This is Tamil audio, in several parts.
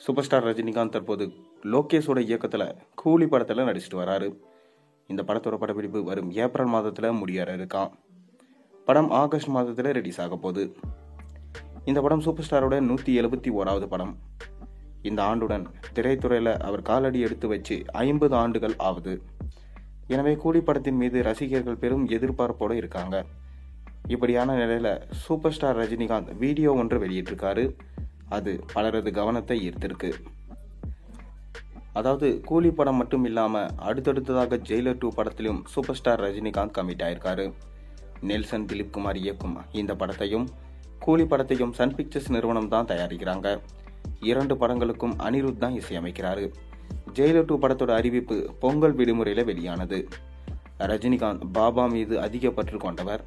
சூப்பர் ஸ்டார் ரஜினிகாந்த் தற்போது லோகேஷோட இயக்கத்தில் கூலி படத்தில் நடிச்சிட்டு வராரு. இந்த படத்தோட படப்பிடிப்பு வரும் ஏப்ரல் மாதத்தில் முடியற இருக்கான். படம் ஆகஸ்ட் மாதத்தில் ரிலீஸ் ஆக போகுது. இந்த படம் சூப்பர் ஸ்டாரோட 171வது படம். இந்த ஆண்டுடன் திரைத்துறையில் அவர் காலடி எடுத்து வச்சு 50 ஆண்டுகள் ஆகுது. எனவே கூலி படத்தின் மீது ரசிகர்கள் பெரும் எதிர்பார்ப்போடு இருக்காங்க. இப்படியான நிலையில சூப்பர் ஸ்டார் ரஜினிகாந்த் வீடியோ ஒன்று வெளியிட்டிருக்காரு. அது பலரது கவனத்தை ஈர்த்திருக்கு. அதாவது கூலி படம் மட்டும் இல்லாம அடுத்தடுத்ததாக ஜெயிலர் 2 படத்திலும் சூப்பர் ஸ்டார் ரஜினிகாந்த் கமிட் ஆயிருக்காரு. நெல்சன் திலீப் குமார் இயக்கும் இந்த படத்தையும் கூலி படத்தையும் சன் பிக்சர்ஸ் நிறுவனம் தான் தயாரிக்கிறாங்க. 2 படங்களுக்கும் அனிருத் தான் இசையமைக்கிறாரு. ஜெயிலர் 2 படத்தோட அறிவிப்பு பொங்கல் விடுமுறையில வெளியானது. ரஜினிகாந்த் பாபா மீது அதிக பற்று கொண்டவர்.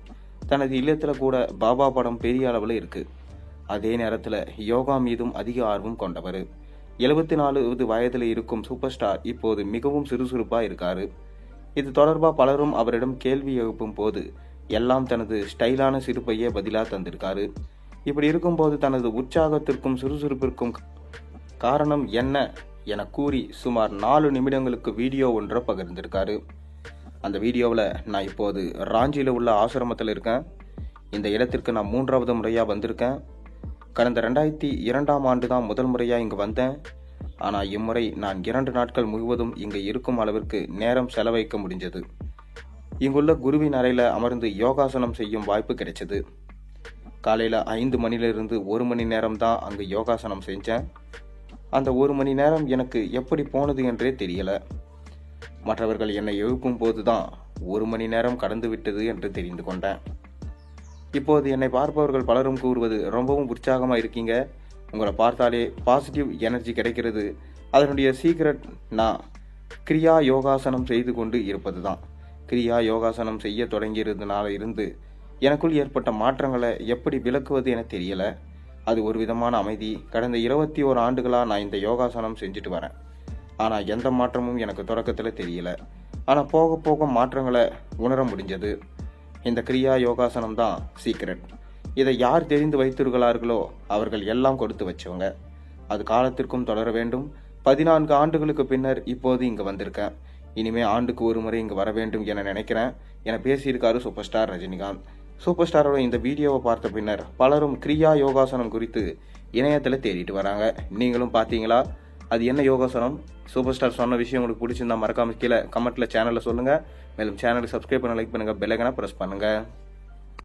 தனது இல்லத்துல கூட பாபா படம் பெரிய அளவில் இருக்கு. அதே நேரத்தில் யோகா மீதும் அதிக ஆர்வம் கொண்டவர். 74 வயதில் இருக்கும் சூப்பர் ஸ்டார் இப்போது மிகவும் சுறுசுறுப்பாக இருக்காரு. இது தொடர்பாக பலரும் அவரிடம் கேள்வி எழுப்பும் போது எல்லாம் தனது ஸ்டைலான சிரிப்பையே பதிலாக தந்திருக்காரு. இப்படி இருக்கும்போது தனது உற்சாகத்திற்கும் சுறுசுறுப்பிற்கும் காரணம் என்ன என கூறி சுமார் 4 நிமிடங்களுக்கு வீடியோ ஒன்றை பகிர்ந்திருக்காரு. அந்த வீடியோவில் நான் இப்போது ராஞ்சியில் உள்ள ஆசிரமத்தில் இருக்கேன். இந்த இடத்திற்கு நான் 3வது முறையாக வந்திருக்கேன். கடந்த 2002ஆம் ஆண்டு தான் முதல் முறையாக இங்கு வந்தேன். ஆனால் இம்முறை நான் 2 நாட்கள் முழுவதும் இங்கு இருக்கும் அளவிற்கு நேரம் செலவழிக்க முடிஞ்சது. இங்குள்ள குருவின் அறையில் அமர்ந்து யோகாசனம் செய்யும் வாய்ப்பு கிடைச்சது. காலையில் 5 மணிலிருந்து 1 மணி நேரம் தான் அங்கு யோகாசனம் செஞ்சேன். அந்த 1 மணி நேரம் எனக்கு எப்படி போனது என்றே தெரியல. மற்றவர்கள் என்னை எழுப்பும் போது தான் 1 மணி நேரம் கடந்து விட்டது என்று தெரிந்து கொண்டேன். இப்போது என்னை பார்ப்பவர்கள் பலரும் கூறுவது ரொம்பவும் உற்சாகமாக இருக்கீங்க, உங்களை பார்த்தாலே பாசிட்டிவ் எனர்ஜி கிடைக்கிறது. அதனுடைய சீக்ரெட் நான் கிரியா யோகாசனம் செய்து கொண்டு இருப்பது தான். கிரியா யோகாசனம் செய்ய தொடங்கியதுனால இருந்து எனக்குள் ஏற்பட்ட மாற்றங்களை எப்படி விளக்குவது என தெரியல. அது ஒரு விதமான அமைதி. கடந்த 21 ஆண்டுகளாக நான் இந்த யோகாசனம் செஞ்சுட்டு வரேன். ஆனால் எந்த மாற்றமும் எனக்கு தொடக்கத்தில் தெரியல. ஆனால் போக போக மாற்றங்களை உணர முடிஞ்சது. இந்த கிரியா யோகாசனம் தான் சீக்ரெட். இதை யார் தெரிந்து வைத்திருக்கிறார்களோ அவர்கள் எல்லாம் கொடுத்து வச்சவங்க. அது காலத்திற்கும் தொடர வேண்டும். 14 ஆண்டுகளுக்கு பின்னர் இப்போது இங்கு வந்திருக்கேன். இனிமே ஆண்டுக்கு ஒரு முறை இங்கு வர வேண்டும் என நினைக்கிறேன் என பேசியிருக்காரு சூப்பர் ஸ்டார் ரஜினிகாந்த். சூப்பர் ஸ்டாரோட இந்த வீடியோவை பார்த்த பின்னர் பலரும் கிரியா யோகாசனம் குறித்து இணையத்தில் தேடிட்டு வராங்க. நீங்களும் பார்த்தீங்களா? அது என்ன யோகாசனம்? சூப்பர் ஸ்டார் சொன்ன விஷயம் உங்களுக்கு பிடிச்சிருந்தா மறக்காம கீழே கமெண்ட்ல சேனலை சொல்லுங்க. மேலும் சேனலை சப்ஸ்கிரைப் பண்ண, லைக் பண்ணுங்க, பெல் ஐகானை பிரஸ் பண்ணுங்க.